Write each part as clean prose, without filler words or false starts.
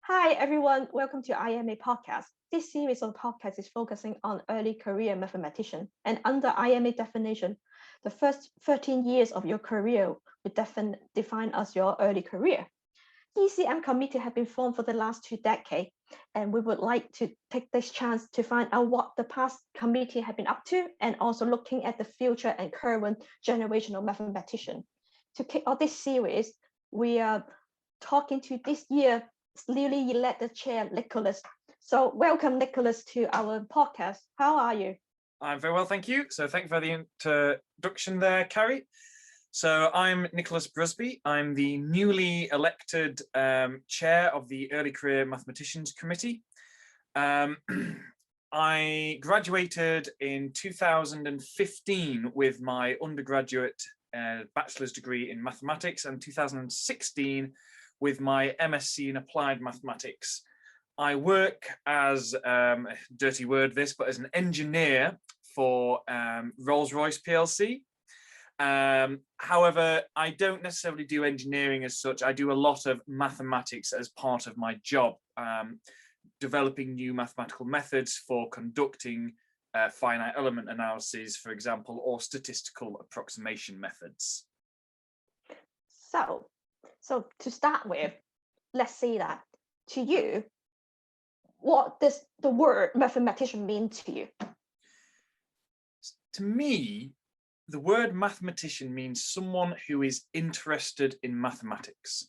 Hi, everyone. Welcome to IMA podcast. This series of podcasts is focusing on early career mathematician. And under IMA definition, the first 13 years of your career would define as your early career. ECM committee have been formed for the last 2 decades, and we would like to take this chance to find out what the past committee have been up to, and also looking at the future and current generation of mathematician. To kick off this series, we are talking to this year newly elected chair, Nicholas. So welcome, Nicholas, to our podcast. How are you? I'm very well, thank you. So thank you for the introduction there, Karrie. So I'm Nicholas Brusby. I'm the newly elected chair of the Early Career Mathematicians Committee. I graduated in 2015 with my undergraduate bachelor's degree in mathematics, and 2016 with my MSc in applied mathematics. I work as, dirty word this, but as an engineer for Rolls-Royce PLC. However, I don't necessarily do engineering as such. I do a lot of mathematics as part of my job, developing new mathematical methods for conducting finite element analyses, for example, or statistical approximation methods. So to start with, let's say that to you, what does the word mathematician mean to you? To me, the word mathematician means someone who is interested in mathematics.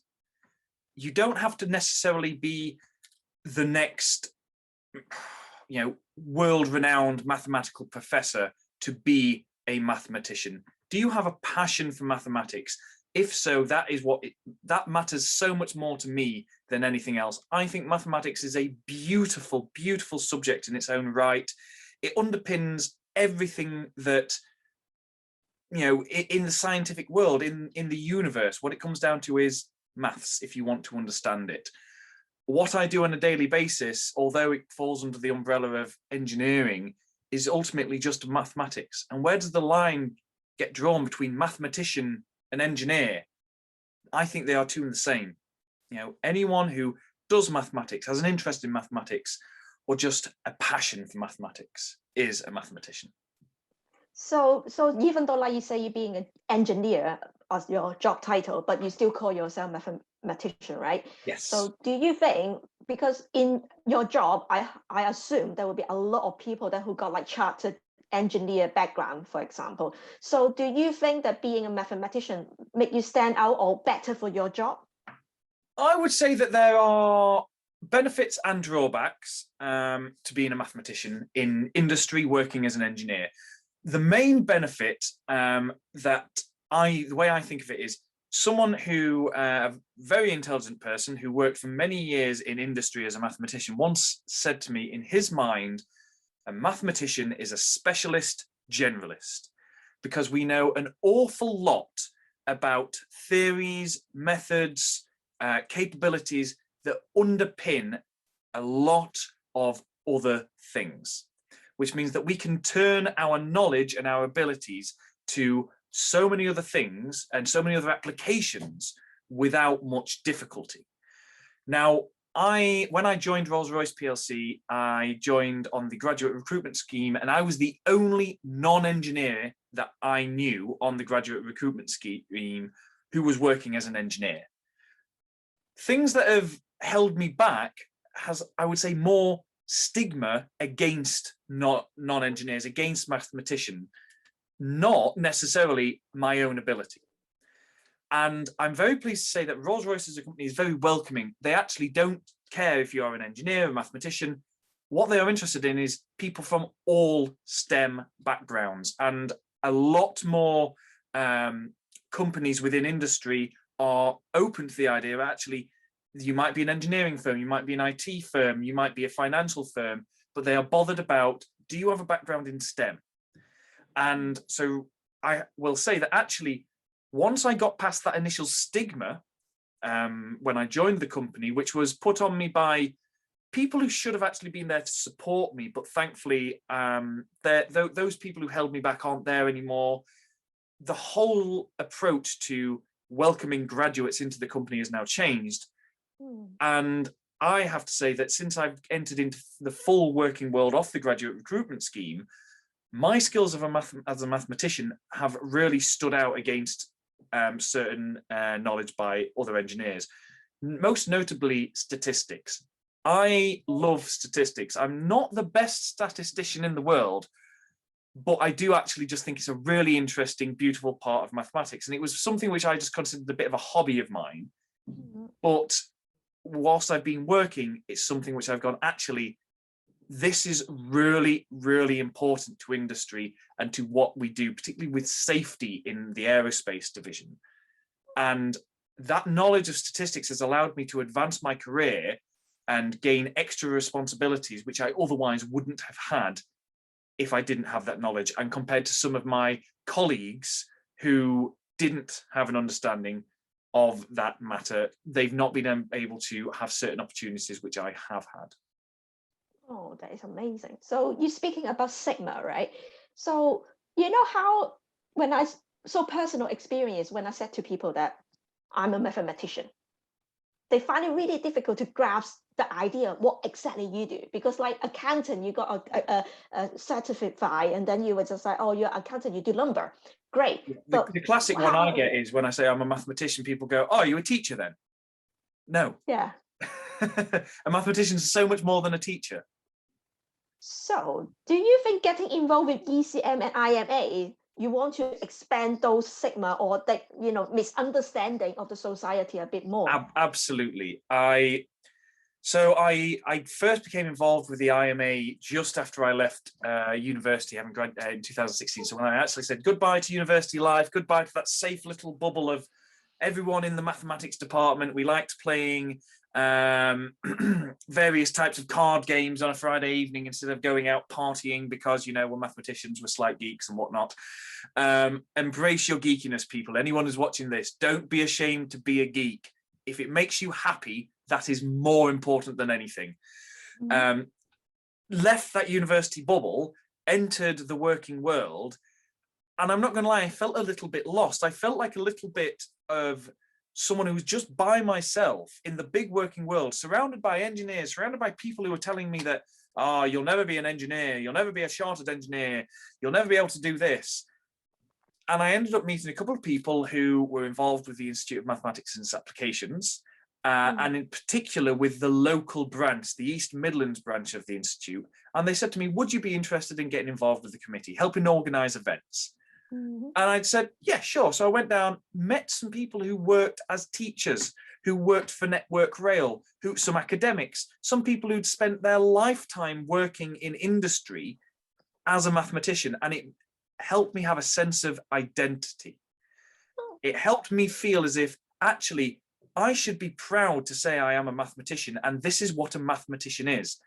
You don't have to necessarily be the next, world-renowned mathematical professor to be a mathematician. Do you have a passion for mathematics? If so, that matters so much more to me than anything else. I think mathematics is a beautiful, beautiful subject in its own right. It underpins everything that, in the scientific world, in the universe. What it comes down to is maths, if you want to understand it. What I do on a daily basis, although it falls under the umbrella of engineering, is ultimately just mathematics. And where does the line get drawn between mathematician and engineer? I think they are two and the same. Anyone who does mathematics, has an interest in mathematics, or just a passion for mathematics is a mathematician. So even though, like you say, you're being an engineer as your job title, but you still call yourself mathematician, right? Yes. So do you think, because in your job, I assume there will be a lot of people who got like chartered engineer background, for example. So do you think that being a mathematician make you stand out or better for your job? I would say that there are benefits and drawbacks to being a mathematician in industry working as an engineer. The main benefit the way I think of it is someone who, a very intelligent person who worked for many years in industry as a mathematician, once said to me, in his mind, a mathematician is a specialist generalist, because we know an awful lot about theories, methods, capabilities that underpin a lot of other things, which means that we can turn our knowledge and our abilities to so many other things and so many other applications without much difficulty. Now, when I joined Rolls-Royce PLC, I joined on the graduate recruitment scheme, and I was the only non-engineer that I knew on the graduate recruitment scheme who was working as an engineer. Things that have held me back has, I would say, more stigma against non-engineers, against mathematicians, not necessarily my own ability. And I'm very pleased to say that Rolls-Royce as a company is very welcoming. They actually don't care if you are an engineer, a mathematician. What they are interested in is people from all STEM backgrounds. And a lot more companies within industry are open to the idea of, actually, you might be an engineering firm, you might be an IT firm, you might be a financial firm, but they are bothered about, do you have a background in STEM? And so I will say that actually, once I got past that initial stigma, when I joined the company, which was put on me by people who should have actually been there to support me, but thankfully those people who held me back aren't there anymore. The whole approach to welcoming graduates into the company has now changed. And I have to say that since I've entered into the full working world of the graduate recruitment scheme, my skills as a mathematician have really stood out against certain knowledge by other engineers, most notably statistics. I love statistics. I'm not the best statistician in the world, but I do actually just think it's a really interesting, beautiful part of mathematics. And it was something which I just considered a bit of a hobby of mine. But whilst I've been working, it's something which I've gone, actually, this is really, really important to industry and to what we do, particularly with safety in the aerospace division. And that knowledge of statistics has allowed me to advance my career and gain extra responsibilities, which I otherwise wouldn't have had if I didn't have that knowledge. And compared to some of my colleagues who didn't have an understanding of that matter, they've not been able to have certain opportunities which I have had. Oh, that is amazing. So you're speaking about Sigma, right? So you know how so personal experience, when I said to people that I'm a mathematician, they find it really difficult to grasp the idea of what exactly you do, because like accountant, you got a certificate, and then you were just like, oh, you're accountant, you do lumber, great. The classic one I get is when I say I'm a mathematician, people go, oh, you're a teacher then? No. Yeah. A mathematician is so much more than a teacher. So do you think getting involved with ECM and IMA, you want to expand those Sigma or that, you know, misunderstanding of the society a bit more? Absolutely. I first became involved with the IMA just after I left university, having graduated in 2016. So when I actually said goodbye to university life, goodbye to that safe little bubble of everyone in the mathematics department, we liked playing various types of card games on a Friday evening instead of going out partying because, you know, we're mathematicians, we're slight geeks and whatnot. Embrace your geekiness, people. Anyone who's watching this, don't be ashamed to be a geek. If it makes you happy, that is more important than anything. Left that university bubble, entered the working world, and I'm not going to lie, I felt a little bit lost. I felt like a little bit of someone who was just by myself in the big working world, surrounded by engineers, surrounded by people who were telling me that, oh, you'll never be an engineer, you'll never be a chartered engineer, you'll never be able to do this. And I ended up meeting a couple of people who were involved with the Institute of Mathematics and Its Applications, and in particular with the local branch, the East Midlands branch of the Institute. And they said to me, would you be interested in getting involved with the committee, helping organise events? And I'd said, yeah, sure. So I went down, met some people who worked as teachers, who worked for Network Rail, some academics, some people who'd spent their lifetime working in industry as a mathematician. And it helped me have a sense of identity. It helped me feel as if, actually, I should be proud to say I am a mathematician, and this is what a mathematician is.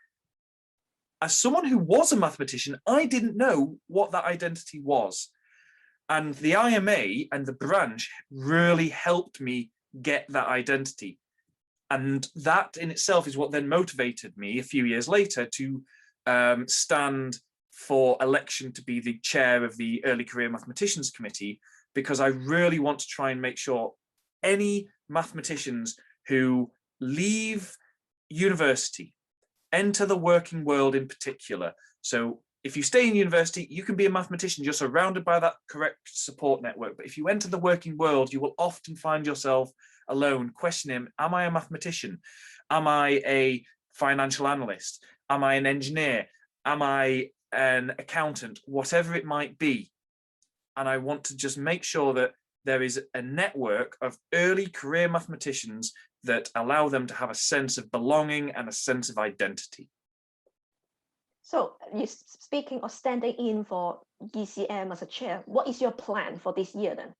As someone who was a mathematician, I didn't know what that identity was. And the IMA and the branch really helped me get that identity. And that in itself is what then motivated me a few years later to stand for election to be the chair of the Early Career Mathematicians Committee, because I really want to try and make sure any mathematicians who leave university, enter the working world in particular. So if you stay in university, you can be a mathematician, you're surrounded by that correct support network. But if you enter the working world, you will often find yourself alone, questioning, am I a mathematician? Am I a financial analyst? Am I an engineer? Am I an accountant? Whatever it might be. And I want to just make sure that there is a network of early career mathematicians that allow them to have a sense of belonging and a sense of identity. So you're speaking of standing in for ECM as a chair. What is your plan for this year then?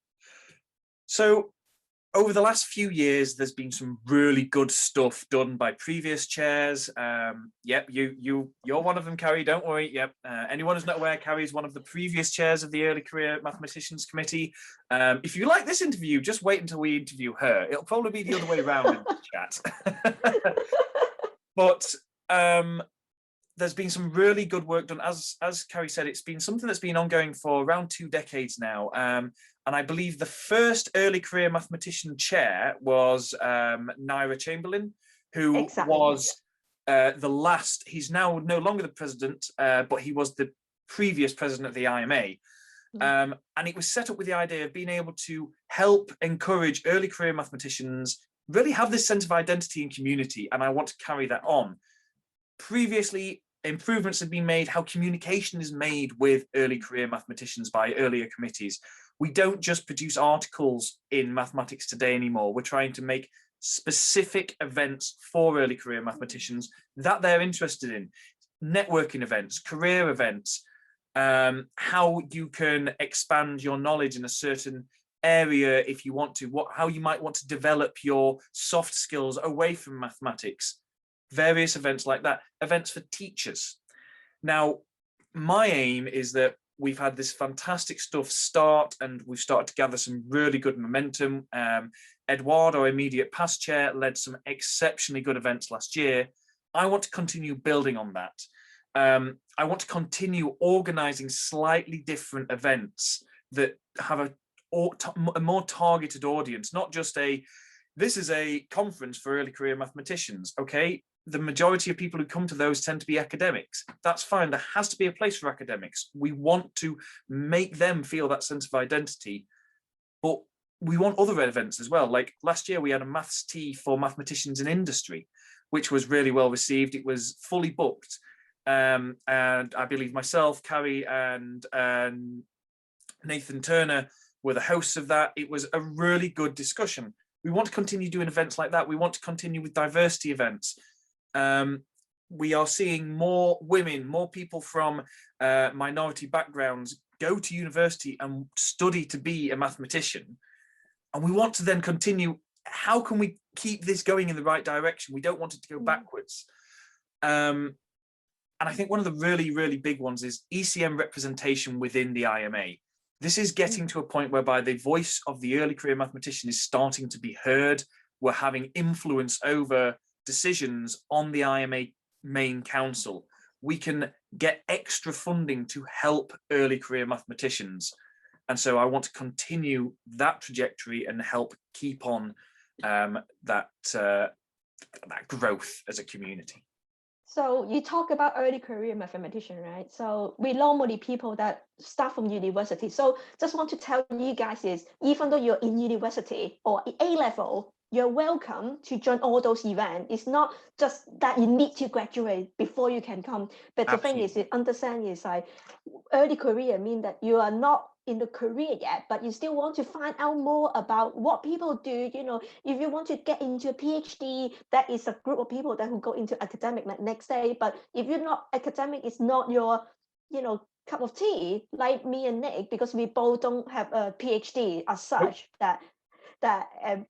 So over the last few years, there's been some really good stuff done by previous chairs. Yep, you're one of them, Karrie, don't worry. Yep, anyone who's not aware, Karrie is one of the previous chairs of the Early Career Mathematicians Committee. If you like this interview, just wait until we interview her. It'll probably be the other way around in the chat. But there's been some really good work done. As Karrie said, it's been something that's been ongoing for around 2 decades now. And I believe the first early career mathematician chair was Naira Chamberlain, who Exactly. was the last, he's now no longer the president, but he was the previous president of the IMA. And it was set up with the idea of being able to help encourage early career mathematicians really have this sense of identity and community, and I want to carry that on. Previously, improvements have been made how communication is made with early career mathematicians by earlier committees. We don't just produce articles in Mathematics Today anymore. We're trying to make specific events for early career mathematicians that they're interested in. Networking events, career events, how you can expand your knowledge in a certain area if you want to, how you might want to develop your soft skills away from mathematics, various events like that, events for teachers. Now, my aim is that we've had this fantastic stuff start and we've started to gather some really good momentum. Edouard, our immediate past chair, led some exceptionally good events last year. I want to continue building on that. I want to continue organizing slightly different events that have a more targeted audience, not just this is a conference for early career mathematicians. Okay, the majority of people who come to those tend to be academics. That's fine. There has to be a place for academics. We want to make them feel that sense of identity, but we want other events as well. Like last year, we had a maths tea for mathematicians in industry, which was really well received. It was fully booked. And I believe myself, Karrie, and Nathan Turner were the hosts of that. It was a really good discussion. We want to continue doing events like that. We want to continue with diversity events. We are seeing more women, more people from minority backgrounds go to university and study to be a mathematician. And we want to then continue. How can we keep this going in the right direction? We don't want it to go backwards. And I think one of the really, really big ones is ECM representation within the IMA. This is getting to a point whereby the voice of the early career mathematician is starting to be heard. We're having influence over decisions on the IMA main council. We can get extra funding to help early career mathematicians. And so I want to continue that trajectory and help keep on that growth as a community. So you talk about early career mathematician, right? So we normally people that start from university. So just want to tell you guys is, even though you're in university or A-level, you're welcome to join all those events. It's not just that you need to graduate before you can come. But the thing is, understand is like early career mean that you are not in the career yet, but you still want to find out more about what people do. You know, if you want to get into a PhD, that is a group of people that who go into academic next day. But if you're not academic, it's not your, you know, cup of tea, like me and Nick, because we both don't have a PhD as such. Nope.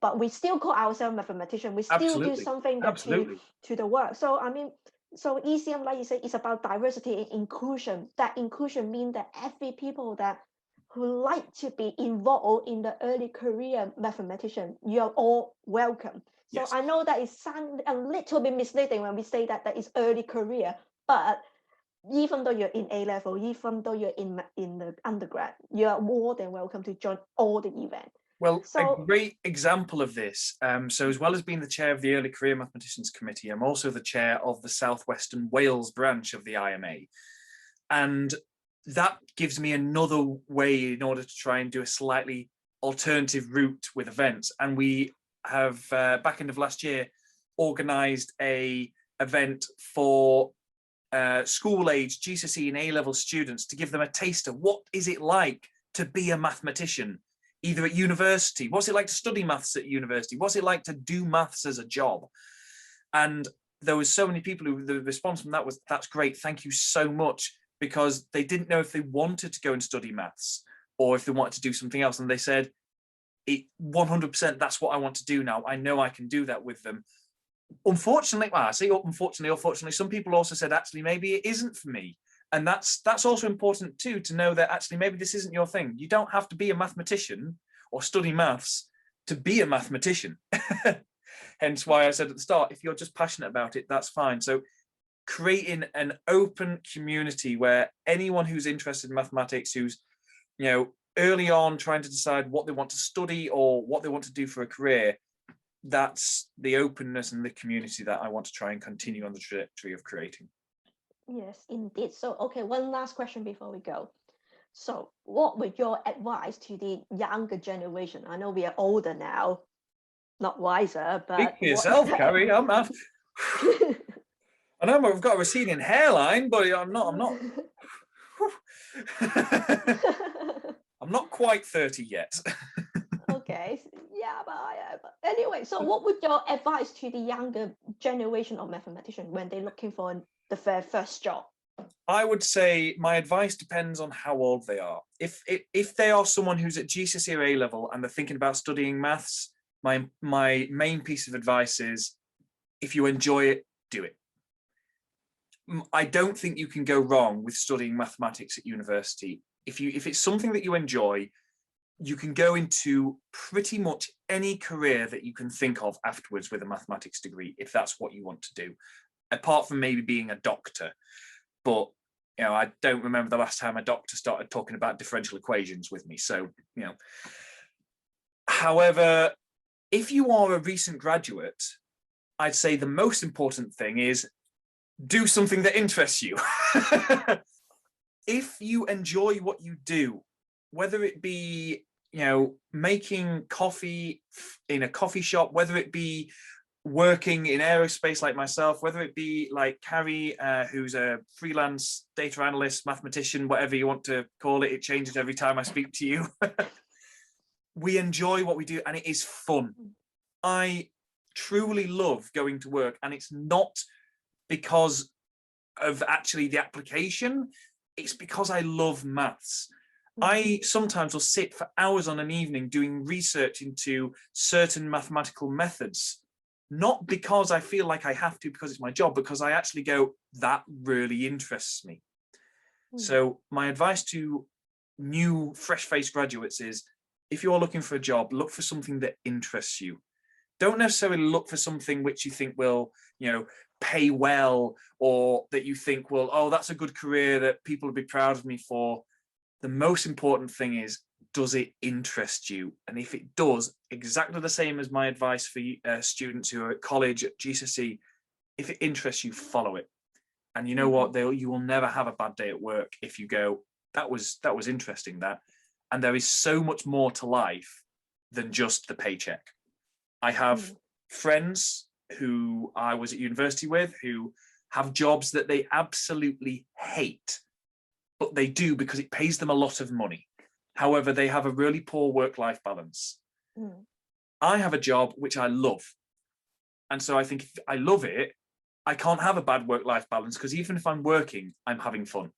But we still call ourselves mathematician. We still do something that to the work. So I mean, so ECM, like you say, is about diversity and inclusion. That inclusion means that every people that who like to be involved in the early career mathematician, you're all welcome. So yes. I know that it sounds a little bit misleading when we say that is early career, but even though you're in A-level, even though you're in the undergrad, you're more than welcome to join all the events. Well, so, a great example of this, so as well as being the chair of the Early Career Mathematicians Committee, I'm also the chair of the Southwestern Wales branch of the IMA. And that gives me another way in order to try and do a slightly alternative route with events. And we have, back end of last year, organised an event for school-age GCSE and A-level students to give them a taste of what is it like to be a mathematician, either at university. What's it like to study maths at university? What's it like to do maths as a job? And there was so many people who, the response from that was, that's great, thank you so much, because they didn't know if they wanted to go and study maths or if they wanted to do something else. And they said, 100%, that's what I want to do now. I know I can do that with them. Unfortunately, well, I say unfortunately or fortunately, some people also said, actually, maybe it isn't for me. And that's also important too, to know that actually maybe this isn't your thing. You don't have to be a mathematician or study maths to be a mathematician. Hence why I said at the start, if you're just passionate about it, that's fine. So creating an open community where anyone who's interested in mathematics, who's, you know, early on trying to decide what they want to study or what they want to do for a career, that's the openness and the community that I want to try and continue on the trajectory of creating. Yes, indeed. So, okay, one last question before we go. So, what would your advice to the younger generation? I know we are older now, not wiser, Speak but for what is yourself, that? Karrie. I know I've got a receding hairline, but I'm not. I'm not quite 30 yet. Okay, yeah, but anyway, so what would your advice to the younger generation of mathematicians when they're looking for the very first job? I would say my advice depends on how old they are. If they are someone who's at GCSE or A level and they're thinking about studying maths, my main piece of advice is, if you enjoy it, do it. I don't think you can go wrong with studying mathematics at university. If it's something that you enjoy, you can go into pretty much any career that you can think of afterwards with a mathematics degree, if that's what you want to do, apart from maybe being a doctor. But I don't remember the last time a doctor started talking about differential equations with me. So, however, if you are a recent graduate, I'd say the most important thing is do something that interests you. If you enjoy what you do, whether it be, making coffee in a coffee shop, whether it be working in aerospace like myself, whether it be like Karrie, who's a freelance data analyst, mathematician, whatever you want to call it, it changes every time I speak to you. We enjoy what we do and it is fun. I truly love going to work, and it's not because of actually the application, it's because I love maths. I sometimes will sit for hours on an evening doing research into certain mathematical methods, not because I feel like I have to because it's my job, because I actually go, that really interests me. So my advice to new fresh-faced graduates is, if you're looking for a job, look for something that interests you. Don't necessarily look for something which you think will, pay well, or that you think will, oh, that's a good career that people will be proud of me for. The most important thing is, does it interest you? And if it does, exactly the same as my advice for students who are at college, at GCSE, if it interests you, follow it. And you know what? You will never have a bad day at work if you go, that was interesting, that. And there is so much more to life than just the paycheck. I have friends who I was at university with who have jobs that they absolutely hate, but they do because it pays them a lot of money. However, they have a really poor work-life balance. I have a job which I love. And so I think if I love it, I can't have a bad work-life balance, because even if I'm working, I'm having fun.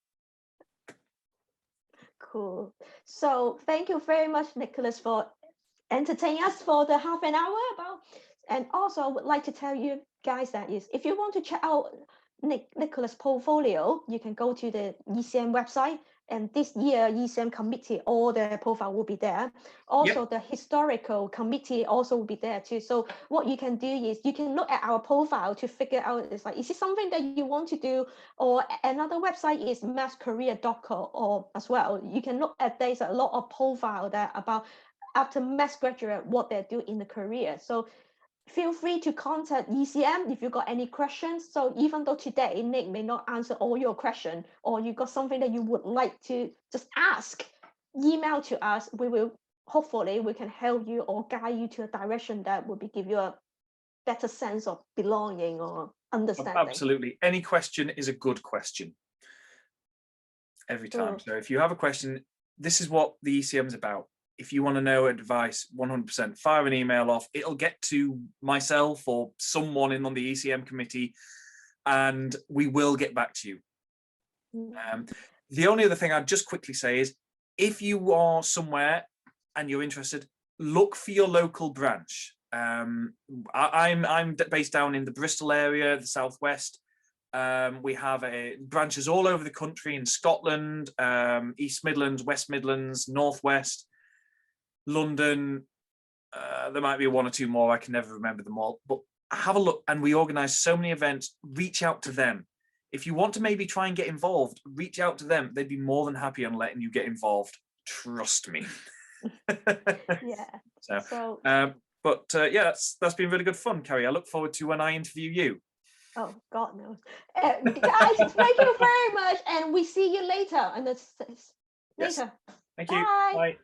Cool. So thank you very much, Nicholas, for entertaining us for the half an hour about. And also, I would like to tell you guys that if you want to check out Nicholas' portfolio, you can go to the ECM website. And this year, ECM committee, all the profile will be there. Also, the historical committee also will be there too. So what you can do is you can look at our profile to figure out, is it something that you want to do? Or another website is mathcareer.co, or as well. You can look at, there's a lot of profile there about after maths graduate, what they do in the career. So feel free to contact ECM if you got any questions. So even though today Nick may not answer all your questions, or you got something that you would like to just ask, email to us. Hopefully we can help you or guide you to a direction that will give you a better sense of belonging or understanding. Absolutely. Any question is a good question. Every time. So if you have a question, this is what the ECM is about. If you want to know advice, 100%, fire an email off. It'll get to myself or someone on the ECM committee, and we will get back to you. The only other thing I'd just quickly say is, if you are somewhere and you're interested, look for your local branch. I'm based down in the Bristol area, the southwest. We have branches all over the country, in Scotland, East Midlands, West Midlands, Northwest, London. There might be one or two more, I can never remember them all, but have a look. And we organize so many events. Reach out to them. If you want to maybe try and get involved, reach out to them. They'd be more than happy on letting you get involved. Trust me. Yeah. So But yeah, that's been really good fun, Karrie. I look forward to when I interview you. Oh, God knows. Guys, thank you very much. And we see you later. And Yes. later. Thank you. Bye. Bye.